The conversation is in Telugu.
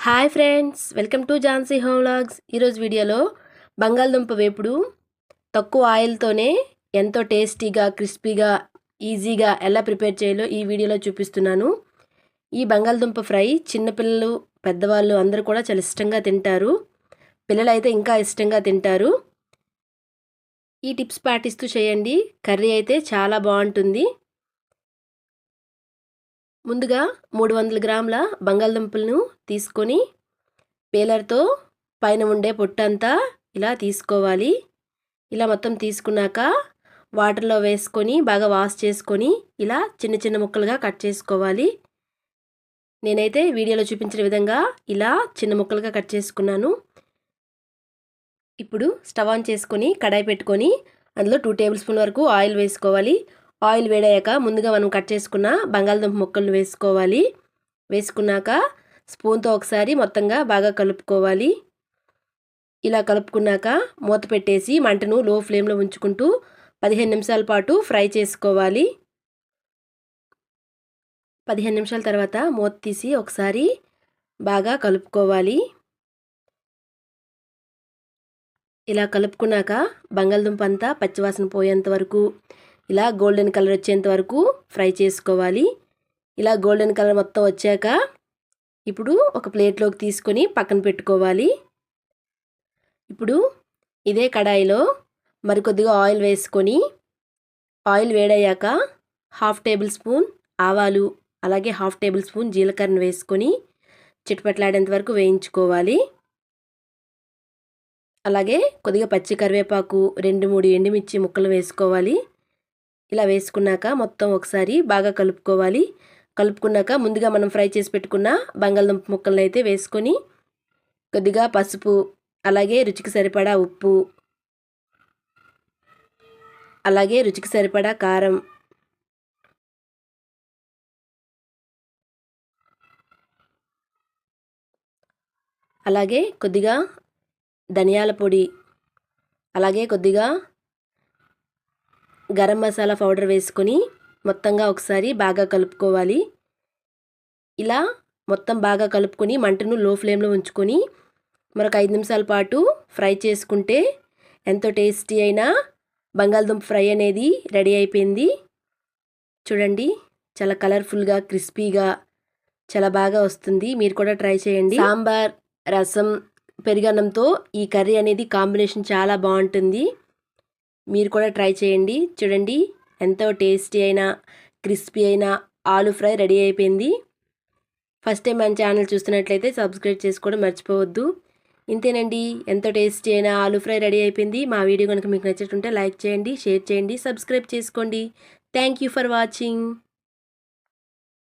Hi friends, welcome to Jhansi home vlogs. ఈరోజు వీడియోలో బంగాళదుంప వేపుడు తక్కువ ఆయిల్తోనే ఎంతో టేస్టీగా, క్రిస్పీగా, ఈజీగా ఎలా ప్రిపేర్ చేయాలో ఈ వీడియోలో చూపిస్తున్నాను. ఈ బంగాళదుంప ఫ్రై చిన్నపిల్లలు, పెద్దవాళ్ళు అందరూ కూడా చాలా ఇష్టంగా తింటారు. పిల్లలైతే ఇంకా ఇష్టంగా తింటారు. ఈ టిప్స్ పాటిస్తూ చేయండి. కర్రీ అయితే చాలా బాగుంటుంది. ముందుగా 300 గ్రాముల బంగాళదుంపలను తీసుకొని పేలర్తో పైన ఉండే పొట్టంతా ఇలా తీసుకోవాలి. ఇలా మొత్తం తీసుకున్నాక వాటర్లో వేసుకొని బాగా వాష్ చేసుకొని ఇలా చిన్న చిన్న ముక్కలుగా కట్ చేసుకోవాలి. నేనైతే వీడియోలో చూపించిన విధంగా ఇలా చిన్న ముక్కలుగా కట్ చేసుకున్నాను. ఇప్పుడు స్టవ్ ఆన్ చేసుకొని కడాయి పెట్టుకొని అందులో 2 టేబుల్ స్పూన్ వరకు ఆయిల్ వేసుకోవాలి. ఆయిల్ వేడయ్యాక ముందుగా మనం కట్ చేసుకున్న బంగాళదుంప ముక్కలను వేసుకోవాలి. వేసుకున్నాక స్పూన్తో ఒకసారి మొత్తంగా బాగా కలుపుకోవాలి. ఇలా కలుపుకున్నాక మూత పెట్టేసి మంటను లో ఫ్లేమ్లో ఉంచుకుంటూ 15 నిమిషాల పాటు ఫ్రై చేసుకోవాలి. 15 నిమిషాల తర్వాత మూత తీసి ఒకసారి బాగా కలుపుకోవాలి. ఇలా కలుపుకున్నాక బంగాళదుంప అంతా పచ్చివాసన పోయేంత వరకు ఇలా గోల్డెన్ కలర్ వచ్చేంత వరకు ఫ్రై చేసుకోవాలి. ఇలా గోల్డెన్ కలర్ మొత్తం వచ్చాక ఇప్పుడు ఒక ప్లేట్లోకి తీసుకొని పక్కన పెట్టుకోవాలి. ఇప్పుడు ఇదే కడాయిలో మరికొద్దిగా ఆయిల్ వేసుకొని ఆయిల్ వేడయ్యాక 1/2 టేబుల్ స్పూన్ ఆవాలు, అలాగే 1/2 టేబుల్ స్పూన్ జీలకర్రను వేసుకొని చిటపట్లాడేంత వరకు వేయించుకోవాలి. అలాగే కొద్దిగా పచ్చి కరివేపాకు, 2-3 ఎండుమిర్చి ముక్కలు వేసుకోవాలి. ఇలా వేసుకున్నాక మొత్తం ఒకసారి బాగా కలుపుకోవాలి. కలుపుకున్నాక ముందుగా మనం ఫ్రై చేసి పెట్టుకున్న బంగాళదుంప ముక్కలను అయితే వేసుకొని కొద్దిగా పసుపు, అలాగే రుచికి సరిపడా ఉప్పు, అలాగే రుచికి సరిపడా కారం, అలాగే కొద్దిగా ధనియాల పొడి, అలాగే కొద్దిగా గరం మసాలా పౌడర్ వేసుకొని మొత్తంగా ఒకసారి బాగా కలుపుకోవాలి. ఇలా మొత్తం బాగా కలుపుకొని మంటను లో ఫ్లేమ్లో ఉంచుకొని మరొక 5 నిమిషాల పాటు ఫ్రై చేసుకుంటే ఎంతో టేస్టీ అయిన బంగాళదుంప ఫ్రై అనేది రెడీ అయిపోయింది. చూడండి, చాలా కలర్ఫుల్గా, క్రిస్పీగా చాలా బాగా వస్తుంది. మీరు కూడా ట్రై చేయండి. సాంబార్, రసం, పెరుగన్నంతో ఈ కర్రీ అనేది కాంబినేషన్ చాలా బాగుంటుంది. మీరు కూడా ట్రై చేయండి. చూడండి, ఎంతో టేస్టీ అయిన, క్రిస్పీ అయిన ఆలు ఫ్రై రెడీ అయిపోయింది. ఫస్ట్ టైం మన ఛానల్ చూస్తున్నట్లయితే సబ్స్క్రైబ్ చేసుకోవడం మర్చిపోవద్దు. ఇంతేనండి, ఎంతో టేస్టీ అయిన ఆలు ఫ్రై రెడీ అయిపోయింది. మా వీడియో కనుక మీకు నచ్చినట్టుంటే లైక్ చేయండి, షేర్ చేయండి, సబ్స్క్రైబ్ చేసుకోండి. Thank you for watching.